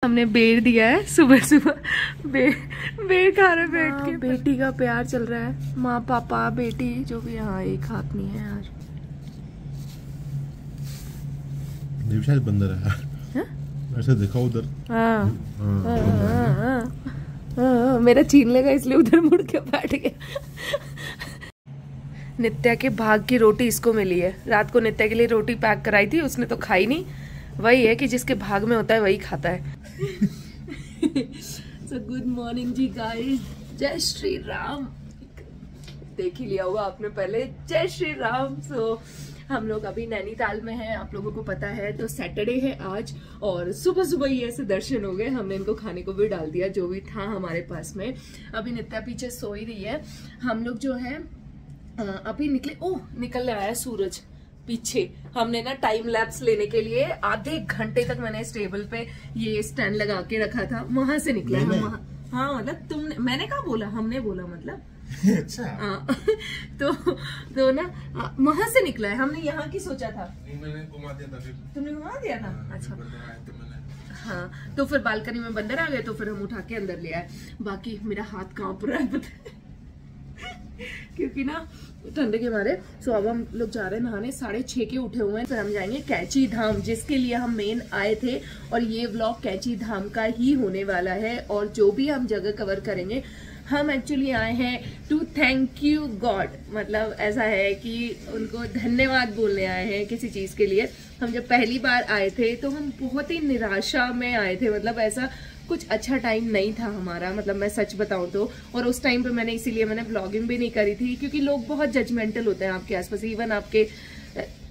हमने बेर दिया है सुबह सुबह। बेर खा रहे बैठ के। बेटी का प्यार चल रहा है, माँ पापा बेटी जो भी। यहाँ एक हाथ नहीं है यार, ये शायद बंदर है। ऐसे देखा उधर। मेरा छीन लेगा इसलिए उधर मुड़ के बैठ गया। नित्या के भाग की रोटी इसको मिली है। रात को नित्या के लिए रोटी पैक कराई थी, उसने तो खाई नहीं। वही है कि जिसके भाग में होता है वही खाता है। So good morning जी गाइस, जय श्री राम। देख ही लिया होगा आपने पहले, जय श्री राम। हम लोग अभी नैनीताल में हैं, आप लोगों को पता है। तो सैटरडे है आज और सुबह सुबह ही ऐसे दर्शन हो गए। हमने इनको खाने को भी डाल दिया जो भी था हमारे पास में। अभी नित्या पीछे सो ही रही है। हम लोग जो है अभी निकले। ओह, निकलने आया सूरज पीछे। हमने ना टाइम लैप्स लेने के लिए आधे घंटे तक मैंने इस टेबल पे ये स्टैंड लगा के रखा था, वहां से निकला है। हाँ मतलब तुमने, मैंने कहा बोला, हमने बोला मतलब। अच्छा। तो ना वहां से निकला है। हमने यहाँ की सोचा था। मैंने घुमा दिया था। तुमने घुमा दिया था? अच्छा। हाँ, तो फिर बालकनी में बंदर आ गए तो फिर हम उठा के अंदर ले आए। बाकी मेरा हाथ कांप रहा है पता क्योंकि ना ठंडे के मारे। सो अब हम लोग जा रहे हैं नहाने। 6:30 के उठे हुए हैं। फिर हम जाएंगे कैची धाम, जिसके लिए हम मेन आए थे। और ये व्लॉग कैची धाम का ही होने वाला है। और जो भी हम जगह कवर करेंगे, हम एक्चुअली आए हैं टू थैंक यू गॉड। मतलब ऐसा है कि उनको धन्यवाद बोलने आए हैं किसी चीज के लिए। हम जब पहली बार आए थे तो हम बहुत ही निराशा में आए थे। मतलब ऐसा कुछ अच्छा टाइम नहीं था हमारा, मतलब मैं सच बताऊं तो। और उस टाइम पे इसीलिए मैंने व्लॉगिंग भी नहीं करी थी, क्योंकि लोग बहुत जजमेंटल होते हैं आपके आसपास, इवन आपके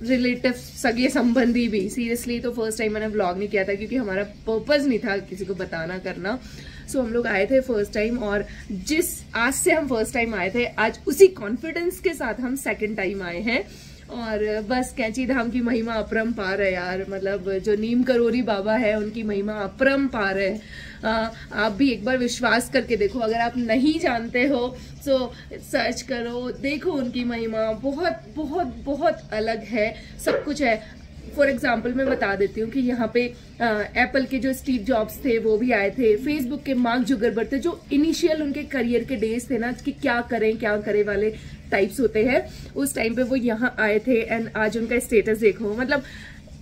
रिलेटिव सगे संबंधी भी। सीरियसली तो फर्स्ट टाइम मैंने व्लॉग नहीं किया था, क्योंकि हमारा पर्पस नहीं था किसी को बताना करना। सो हम लोग आए थे फर्स्ट टाइम, और आज से हम फर्स्ट टाइम आए थे, आज उसी कॉन्फिडेंस के साथ हम सेकेंड टाइम आए हैं। और बस कैची धाम की महिमा अपरंपार है यार। मतलब जो नीम करोरी बाबा है उनकी महिमा अपरंपार है। आप भी एक बार विश्वास करके देखो। अगर आप नहीं जानते हो तो सर्च करो, देखो उनकी महिमा बहुत बहुत बहुत अलग है। सब कुछ है। फॉर एग्जाम्पल मैं बता देती हूँ कि यहाँ पे एप्पल के जो स्टीव जॉब्स थे वो भी आए थे। फेसबुक के मार्क जुकरबर्ग थे, जो इनिशियल उनके करियर के डेज थे ना, कि क्या करे वाले टाइप्स होते हैं, उस टाइम पे वो यहाँ आए थे। एंड आज उनका स्टेटस देखो। मतलब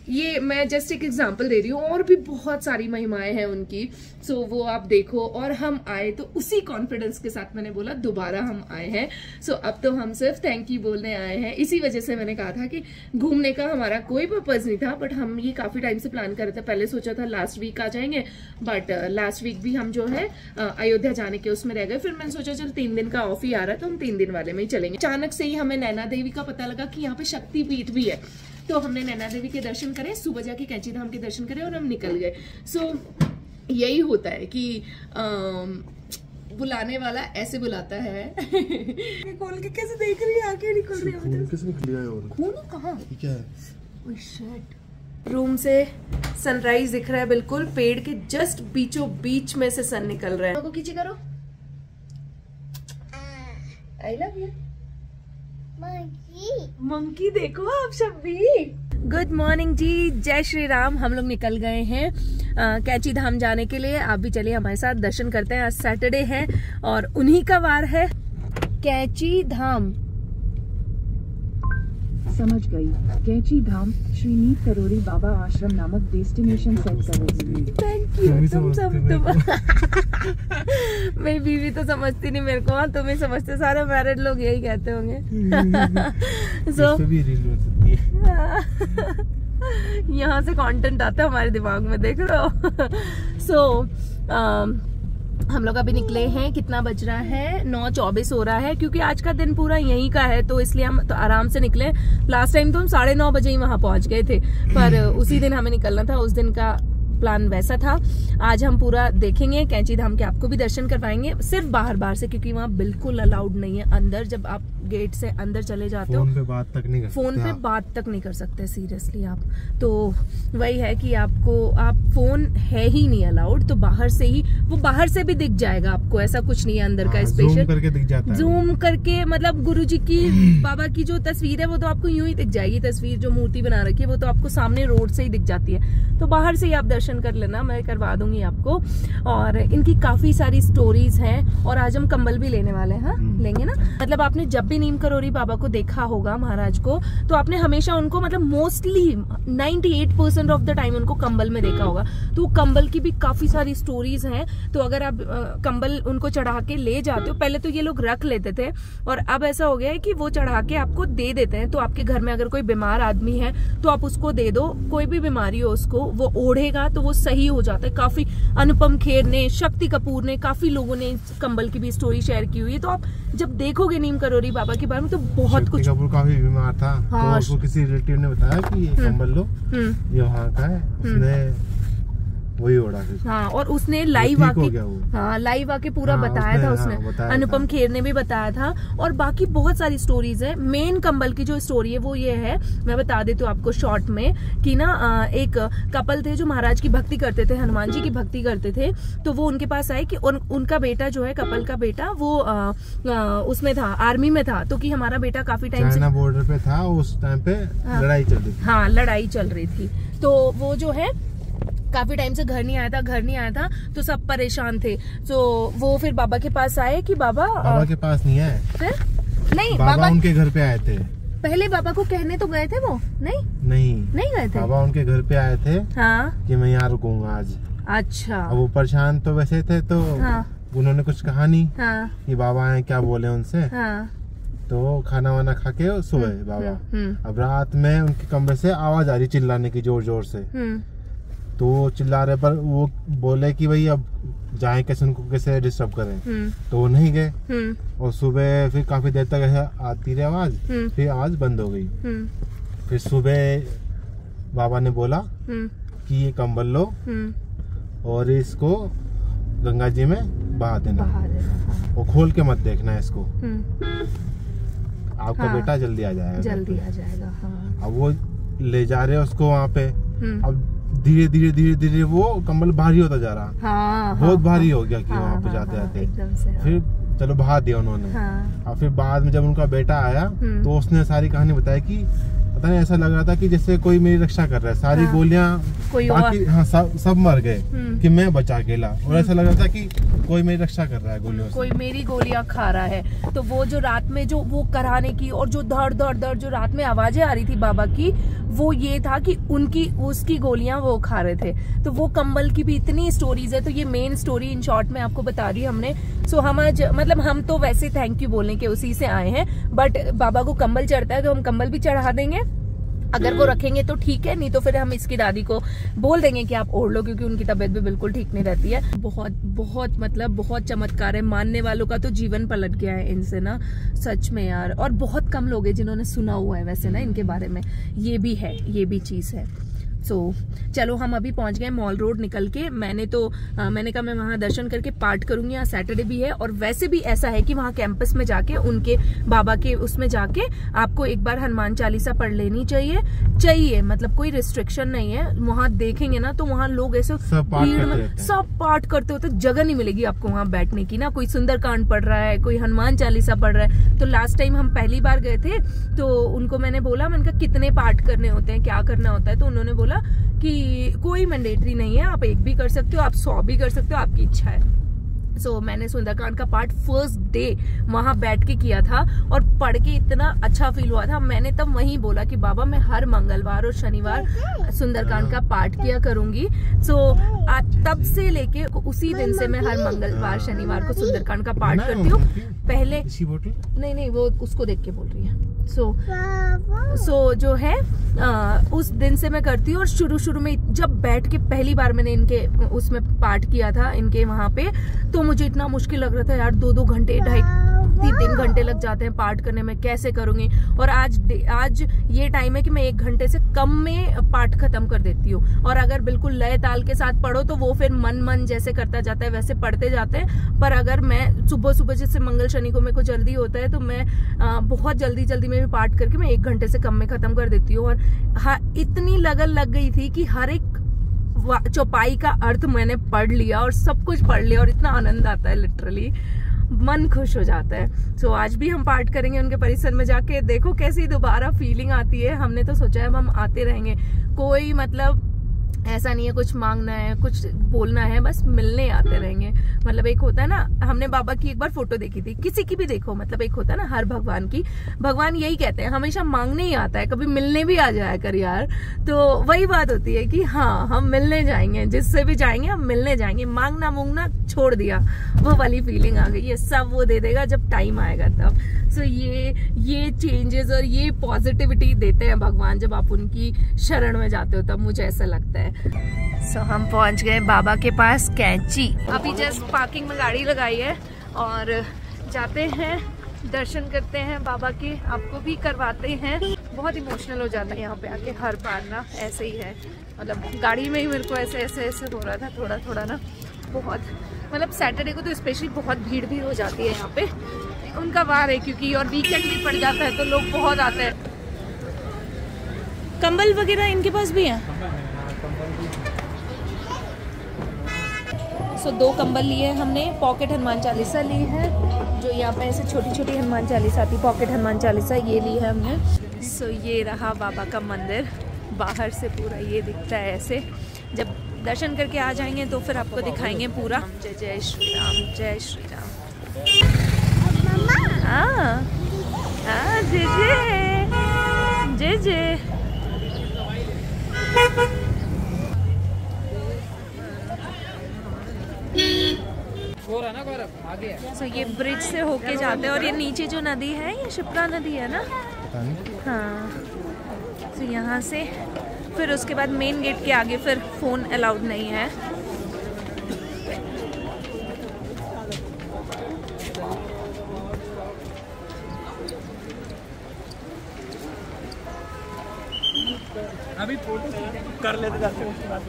ये मैं जस्ट एक एग्जांपल दे रही हूँ, और भी बहुत सारी महिमाएं हैं उनकी। सो वो आप देखो। और हम आए तो उसी कॉन्फिडेंस के साथ, मैंने बोला दोबारा हम आए हैं। सो अब तो हम सिर्फ थैंक यू बोलने आए हैं। इसी वजह से मैंने कहा था कि घूमने का हमारा कोई पर्पज नहीं था, बट हम ये काफी टाइम से प्लान कर रहे थे। पहले सोचा था लास्ट वीक आ जाएंगे, बट लास्ट वीक भी हम जो है अयोध्या जाने के उसमें रह गए। फिर मैंने सोचा चल 3 दिन का ऑफ ही आ रहा है तो हम 3 दिन वाले में ही चलेंगे। अचानक से ही हमें नैना देवी का पता लगा कि यहाँ पे शक्तिपीठ भी है, तो हमने नैना देवी के दर्शन करे, सुबह जाके कैची धाम के दर्शन करे और हम निकल गए। सो यही होता है कि बुलाने वाला ऐसे बुलाता है। खोल के कैसे देख रही है, आंखें निकल रही है। किसने लिया है? और खून कहाँ? क्या है? Oh shit. रूम से सनराइज दिख रहा है बिल्कुल। पेड़ के जस्ट बीचों बीच में से सन निकल रहा है। को खींची करो। I love you monkey. देखो आप शब्बी। गुड मॉर्निंग जी, जय श्री राम। हम लोग निकल गए हैं कैची धाम जाने के लिए। आप भी चलिए हमारे साथ, दर्शन करते हैं। आज सैटरडे है और उन्हीं का वार है। कैची धाम समझ गई। कैची धाम श्री नीम करोरी बाबा आश्रम नामक डेस्टिनेशन सेट कर रही है। Thank you. तुम मेरी बीवी तो समझती नहीं मेरे को, तुम्हें समझते। सारे मैरिड लोग यही कहते होंगे। यहाँ से कंटेंट आता है हमारे दिमाग में, देख रहे हो। हम लोग अभी निकले हैं। कितना बज रहा है? 9:24 हो रहा है, क्योंकि आज का दिन पूरा यहीं का है, तो इसलिए हम तो आराम से निकले। लास्ट टाइम तो हम 9:30 बजे ही वहां पहुंच गए थे, पर उसी दिन हमें निकलना था। उस दिन का प्लान वैसा था। आज हम पूरा देखेंगे कैची धाम के, आपको भी दर्शन करवाएंगे, सिर्फ बाहर से, क्योंकि वहाँ बिल्कुल अलाउड नहीं है अंदर। जब आप गेट से अंदर चले जाते हो, फोन पे बात तक नहीं कर सकते सीरियसली आप। तो वही है कि आप फोन है ही नहीं अलाउड, तो बाहर से ही, वो बाहर से भी दिख जाएगा आपको, ऐसा कुछ नहीं है अंदर का स्पेशल। जूम करके दिख जाता है। जूम करके मतलब गुरुजी की, बाबा की जो तस्वीर है वो तो आपको यूं ही दिख जाएगी। तस्वीर जो मूर्ति बना रखी है वो तो आपको सामने रोड से ही दिख जाती है, तो बाहर से ही आप दर्शन दर्शन कर लेना, मैं करवा दूंगी आपको। और इनकी काफी सारी स्टोरीज हैं और आज हम कंबल भी लेने वाले हैं। हाँ लेंगे ना। मतलब आपने जब भी नीम करोरी बाबा को देखा होगा महाराज को, तो आपने हमेशा उनको मतलब मोस्टली 98% ऑफ द टाइम उनको कंबल में देखा होगा। तो कंबल की भी काफी सारी स्टोरीज हैं। तो अगर आप कंबल उनको चढ़ा के ले जाते हो, पहले तो ये लोग रख लेते थे और अब ऐसा हो गया है कि वो चढ़ा के आपको दे देते हैं। तो आपके घर में अगर कोई बीमार आदमी है तो आप उसको दे दो, कोई भी बीमारी हो उसको, वो ओढ़ेगा तो वो सही हो जाता है। काफी अनुपम खेर ने, शक्ति कपूर ने, काफी लोगों ने इस कंबल की भी स्टोरी शेयर की हुई है। तो आप जब देखोगे नीम करोरी बाबा के बारे में तो बहुत कुछ। कपूर काफी बीमार था। हाँ, तो उसको किसी रिलेटिव ने बताया कि ये कंबल लो, ये वहाँ का है, उसने वही ओढ़ा। हाँ, और उसने लाइव आके पूरा बताया था उसने। अनुपम खेर ने भी बताया था। और बाकी बहुत सारी स्टोरीज है। मेन कंबल की जो स्टोरी है वो ये है, मैं बता देती हूँ आपको शॉर्ट में, कि ना एक कपल थे जो महाराज की भक्ति करते थे, हनुमान जी की भक्ति करते थे। तो वो उनके पास आए कि उनका बेटा जो है, कपल का बेटा, वो उसमें था, आर्मी में था। तो कि हमारा बेटा काफी टाइम से बॉर्डर पे था, उस टाइम पे लड़ाई चल रही थी। हाँ, लड़ाई चल रही थी। तो वो जो है काफी टाइम से घर नहीं आया था। तो सब परेशान थे। तो वो फिर बाबा के पास आए कि बाबा के पास नहीं है, नहीं बाबा उनके घर पे आए थे। पहले बाबा को कहने तो गए थे वो, नहीं गए थे। बाबा उनके घर पे आए थे। हाँ, कि मैं यहाँ रुकूंगा आज। अच्छा। अब वो परेशान तो वैसे थे, तो उन्होंने कुछ कहा नहीं कि बाबा आए, क्या बोले उनसे। तो खाना वाना खा के सोए बाबा। अब रात में उनके कमरे से आवाज आ रही चिल्लाने की, जोर जोर से। तो वो चिल्ला रहे, पर वो बोले कि भाई अब जाए कैसे, उनको कैसे डिस्टर्ब करें। तो वो नहीं गए। और सुबह फिर काफी देर तक ऐसे आती रही आवाज, फिर आवाज बंद हो गई। फिर सुबह बाबा ने बोला कि ये कंबल लो और इसको गंगा जी में बहा देना, और खोल के मत देखना इसको, आपका बेटा जल्दी आ जाएगा। अब वो ले जा रहे उसको वहाँ पे। अब धीरे धीरे वो कंबल भारी होता जा रहा। बहुत भारी हो गया कि वहाँ पे जाते जाते। फिर चलो बहा दिया उन्होंने। और फिर बाद में जब उनका बेटा आया तो उसने सारी कहानी बताई कि पता नहीं, ऐसा लग रहा था कि जैसे कोई मेरी रक्षा कर रहा है। सारी गोलियां बाकी सब मर गए कि मैं बचा अकेला, और ऐसा लग रहा था कि कोई मेरी रक्षा कर रहा है गोलियों से, कोई मेरी गोलियां खा रहा है। तो वो जो रात में जो वो कराने की और जो धड़ जो रात में आवाजें आ रही थी बाबा की, वो ये था कि उसकी गोलियां वो खा रहे थे। तो वो कंबल की भी इतनी स्टोरीज है। तो ये मेन स्टोरी इन शॉर्ट में आपको बता दी हमने। सो हम आज मतलब हम तो वैसे थैंक यू बोलने के उसी से आए हैं, बट बाबा को कंबल चढ़ता है तो हम कंबल भी चढ़ा देंगे। अगर वो रखेंगे तो ठीक है, नहीं तो फिर हम इसकी दादी को बोल देंगे कि आप ओढ़ लो, क्योंकि उनकी तबीयत भी बिल्कुल ठीक नहीं रहती है। बहुत मतलब बहुत चमत्कार है। मानने वालों का तो जीवन पलट गया है इनसे ना, सच में यार। और बहुत कम लोग हैं जिन्होंने सुना हुआ है वैसे ना इनके बारे में। ये भी है, ये भी चीज है। चलो हम अभी पहुंच गए मॉल रोड निकल के। मैंने कहा मैं वहां दर्शन करके पाठ करूंगी। यहाँ सैटरडे भी है, और वैसे भी ऐसा है कि वहां कैंपस में जाके उनके बाबा के उसमें जाके आपको एक बार हनुमान चालीसा पढ़ लेनी चाहिए। मतलब कोई रिस्ट्रिक्शन नहीं है। वहां देखेंगे ना तो वहां लोग ऐसे भीड़ में सब पाठ करते होते, जगह नहीं मिलेगी आपको वहां बैठने की ना। कोई सुंदरकांड पढ़ रहा है, कोई हनुमान चालीसा पढ़ रहा है। तो लास्ट टाइम हम पहली बार गए थे तो उनको मैंने बोला, मैंने कहा कितने पाठ करने होते हैं, क्या करना होता है। तो उन्होंने बोला कि कोई मैंडेटरी नहीं है, आप एक भी कर सकते हो, आप 100 भी कर सकते हो, आपकी इच्छा है। मैंने सुंदरकांड का पाठ फर्स्ट डे वहां बैठ के किया था और पढ़ के इतना अच्छा फील हुआ था। मैंने तब वहीं बोला कि बाबा मैं हर मंगलवार और शनिवार सुंदरकांड का पाठ किया करूंगी। तब से लेके उसी दिन से मैं हर मंगलवार शनिवार को सुंदरकांड का पाठ करती हूँ। पहले नहीं वो उसको देख के बोल रही है। जो है उस दिन से मैं करती हूँ। और शुरू में जब बैठ के पहली बार मैंने इनके उसमें पाठ किया था इनके वहां पे, तो मुझे इतना मुश्किल लग रहा था यार, 2-2 घंटे 2.5-3 घंटे लग जाते हैं पाठ करने में, कैसे करूंगी। और आज ये टाइम है कि मैं 1 घंटे से कम में पाठ खत्म कर देती हूँ। और अगर बिल्कुल लय ताल के साथ पढ़ो तो वो फिर मन जैसे करता जाता है, वैसे पढ़ते जाते हैं। पर अगर मैं सुबह जैसे मंगल शनि को मेरे को जल्दी होता है तो मैं बहुत जल्दी में भी पाठ करके मैं 1 घंटे से कम में खत्म कर देती हूँ। और इतनी लगन लग गई थी कि हर एक चौपाई का अर्थ मैंने पढ़ लिया और सब कुछ पढ़ लिया, और इतना आनंद आता है, लिटरली मन खुश हो जाता है। आज भी हम पाठ करेंगे उनके परिसर में जाके। देखो कैसी दोबारा फीलिंग आती है। हमने तो सोचा है अब हम आते रहेंगे। कोई मतलब ऐसा नहीं है कुछ मांगना है कुछ बोलना है, बस मिलने आते रहेंगे। मतलब एक होता है ना, हमने बाबा की एक बार फोटो देखी थी, किसी की भी देखो, मतलब एक होता है ना हर भगवान की, भगवान यही कहते हैं हमेशा मांगने ही आता है, कभी मिलने भी आ जाया कर यार। तो वही बात होती है कि हाँ हम मिलने जाएंगे, जिससे भी जाएंगे हम मिलने जाएंगे, मांगना मूंगना छोड़ दिया, वो वाली फीलिंग आ गई है। सब वो दे देगा जब टाइम आएगा तब। सो ये चेंजेस और ये पॉजिटिविटी देते हैं भगवान जब आप उनकी शरण में जाते हो, तब मुझे ऐसा लगता है। सो हम पहुंच गए बाबा के पास कैंची। अभी जस्ट पार्किंग में गाड़ी लगाई है और जाते हैं, दर्शन करते हैं बाबा के, आपको भी करवाते हैं। बहुत इमोशनल हो जाता है यहाँ पे आके, हर बार ना ऐसे ही है। मतलब गाड़ी में ही मेरे को ऐसे ऐसे ऐसे हो रहा था थोड़ा थोड़ा ना, बहुत मतलब सैटरडे को तो स्पेशली बहुत भीड़ भी हो जाती है यहाँ पे, उनका वार है क्योंकि, और वीकेंड भी पड़ जाता है तो लोग बहुत आते हैं। कंबल वगैरह इनके पास भी है। सो 2 कंबल लिए हमने, पॉकेट हनुमान चालीसा ली है, जो यहाँ पे ऐसे छोटी छोटी हनुमान चालीसा आती, पॉकेट हनुमान चालीसा ये ली है हमने। सो ये रहा बाबा का मंदिर, बाहर से पूरा ये दिखता है ऐसे। जब दर्शन करके आ जाएंगे तो फिर आपको दिखाएंगे पूरा। जय जय श्री राम, जय श्री राम। जय जय जय जय। So, ये ब्रिज से होके जाते हैं और ये नीचे जो नदी है ये शिप्रा नदी है ना। हाँ, तो यहाँ से फिर उसके बाद मेन गेट के आगे फिर फोन अलाउड नहीं है। अभी फोटो कर लेते जाते हैं उसके बाद।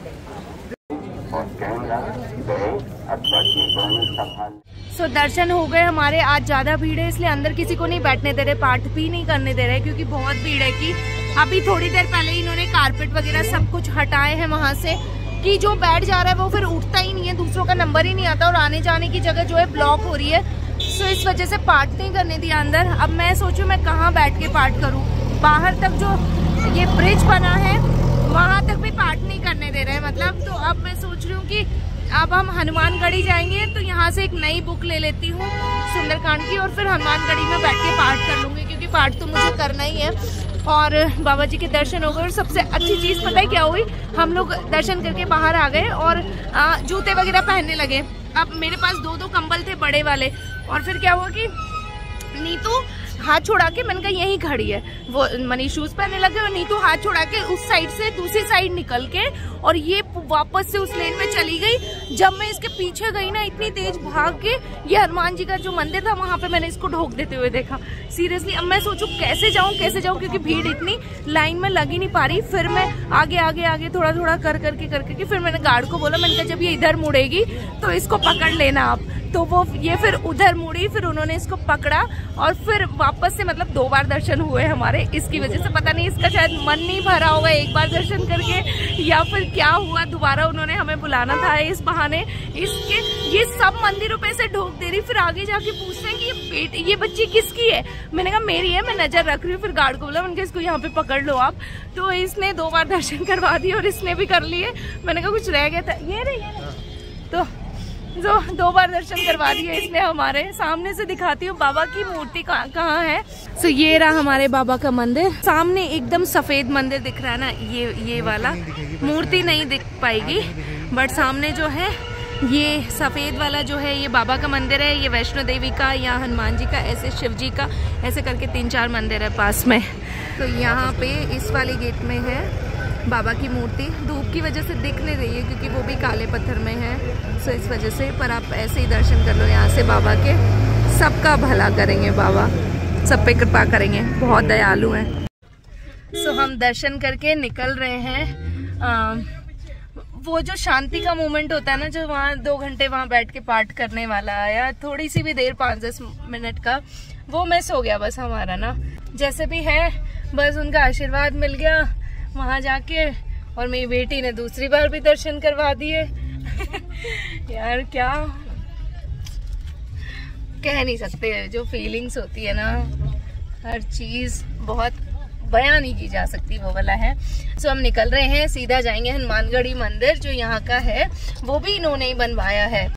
सो दर्शन हो गए हमारे। आज ज्यादा भीड़ है इसलिए अंदर किसी को नहीं बैठने दे रहे, पाठ भी नहीं करने दे रहे क्योंकि बहुत भीड़ है। कि अभी थोड़ी देर पहले इन्होंने कारपेट वगैरह सब कुछ हटाए हैं वहां से, कि जो बैठ जा रहा है वो फिर उठता ही नहीं है, दूसरों का नंबर ही नहीं आता और आने जाने की जगह जो है ब्लॉक हो रही है। सो इस वजह से पाठ नहीं करने दिया अंदर। अब मैं सोचूं मैं कहाँ बैठ के पाठ करूँ, बाहर तक जो ये ब्रिज बना है वहां तक भी पाठ नहीं करने दे रहे हैं मतलब। तो अब मैं सोच रही हूँ कि अब हम हनुमानगढ़ी जाएंगे तो यहाँ से एक नई बुक ले लेती हूँ सुंदरकांड की और फिर हनुमानगढ़ी में बैठ के पाठ कर लूंगी, क्योंकि पाठ तो मुझे करना ही है। और बाबा जी के दर्शन हो गए और सबसे अच्छी चीज़ पता है क्या हुई, हम लोग दर्शन करके बाहर आ गए और जूते वगैरह पहनने लगे। अब मेरे पास 2 कंबल थे बड़े वाले, और फिर क्या हुआ कि नीतू हाथ छोड़ा के, मैंने कहा यही खड़ी है, वो मनी शूज पहनने लगे और नीतू हाथ छोड़ा के उस साइड से दूसरी साइड निकल के और ये वापस से उस लेन में चली गई। जब मैं इसके पीछे गई ना इतनी तेज भाग के, ये हनुमान जी का जो मंदिर था वहां पे मैंने इसको ढोक देते हुए देखा। सीरियसली अब मैं सोचूं कैसे जाऊं क्योंकि भीड़ इतनी, लाइन में लग ही नहीं पा रही। फिर मैं आगे आगे आगे थोड़ा थोड़ा कर करके फिर मैंने गार्ड को बोला, मैंने कहा जब ये इधर मुड़ेगी तो इसको पकड़ लेना आप। तो वो ये फिर उधर मुड़ी, फिर उन्होंने इसको पकड़ा और फिर वापस से मतलब 2 बार दर्शन हुए हमारे। इसकी वजह से पता नहीं इसका शायद मन नहीं भरा होगा एक बार दर्शन करके, या फिर क्या हुआ, दोबारा उन्होंने हमें बुलाना था इस बहाने। इसके ये सब मंदिरों पे से ढोक दे रही, फिर आगे जाके पूछते हैं कि ये बच्ची किसकी है। मैंने कहा मेरी है, मैं नजर रख रही हूँ। फिर गार्ड को बोला, मैंने कहा इसको यहाँ पे पकड़ लो आप। तो इसने 2 बार दर्शन करवा दिए और इसने भी कर लिए। मैंने कहा कुछ रह गया था, ये नहीं तो जो 2 बार दर्शन करवा दिए इसने हमारे। सामने से दिखाती हूँ बाबा की मूर्ति कहाँ है। सो ये रहा हमारे बाबा का मंदिर, सामने एकदम सफेद मंदिर दिख रहा है ना, ये वाला मूर्ति नहीं दिख पाएगी, बट सामने जो है ये सफेद वाला जो है ये बाबा का मंदिर है। ये वैष्णो देवी का या हनुमान जी का, ऐसे शिव जी का, ऐसे करके 3-4 मंदिर है पास में। तो यहाँ पे इस वाले गेट में है बाबा की मूर्ति। धूप की वजह से दिख नहीं रही है क्योंकि वो भी काले पत्थर में है, सो इस वजह से। पर आप ऐसे ही दर्शन कर लो यहाँ से बाबा के, सबका भला करेंगे बाबा, सब पे कृपा करेंगे, बहुत दयालु हैं। सो हम दर्शन करके निकल रहे हैं। वो जो शांति का मोमेंट होता है ना, जो वहाँ 2 घंटे वहाँ बैठ के पाठ करने वाला या थोड़ी सी भी देर 5-10 मिनट का, वो मिस हो गया बस हमारा ना। जैसे भी है बस उनका आशीर्वाद मिल गया वहां जाके, और मेरी बेटी ने दूसरी बार भी दर्शन करवा दिए। यार क्या कह नहीं सकते, जो फीलिंग्स होती है ना, हर चीज बहुत बयान नहीं की जा सकती, वो वाला है। सो हम निकल रहे हैं, सीधा जाएंगे हनुमानगढ़ी मंदिर जो यहाँ का है, वो भी इन्होंने ही बनवाया है।